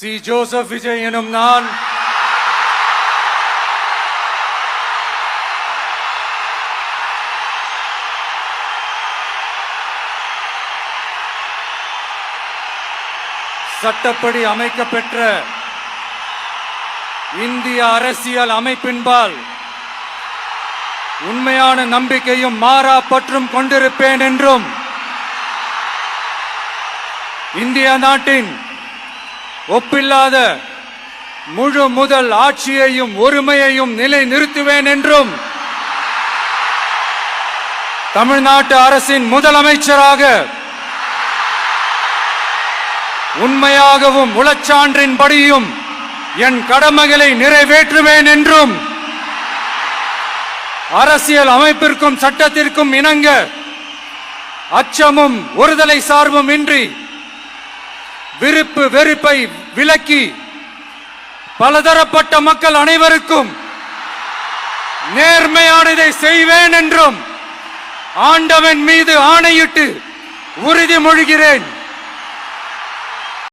C Joseph Vijay எனும் நான் சட்டப்படி அமைக்கப்பெற்ற இந்திய அரசியல் அமைப்பின்பால் உண்மையான நம்பிக்கையும் மாறா பற்றும் கொண்டிருப்பேன் என்றும் இந்திய நாட்டின் ஒப்பில்லாத முழு முதல் ஆட்சியையும் ஒருமையையும் நிலை நிறுத்துவேன் என்றும் தமிழ்நாட்டு அரசின் முதலமைச்சராக உண்மையாகவும் உளச்சான்றின்படியும் என் கடமைகளை நிறைவேற்றுவேன் என்றும் அரசியல் அமைப்பிற்கும் சட்டத்திற்கும் இணங்க அச்சமும் ஒருதலை சார்பும் இன்றி விருப்பு வெறுப்பை விலக்கி பலதரப்பட்ட மக்கள் அனைவருக்கும் நேர்மையானதை செய்வேன் என்றும் ஆண்டவன் மீது ஆணையிட்டு உறுதிமொழிகிறேன்.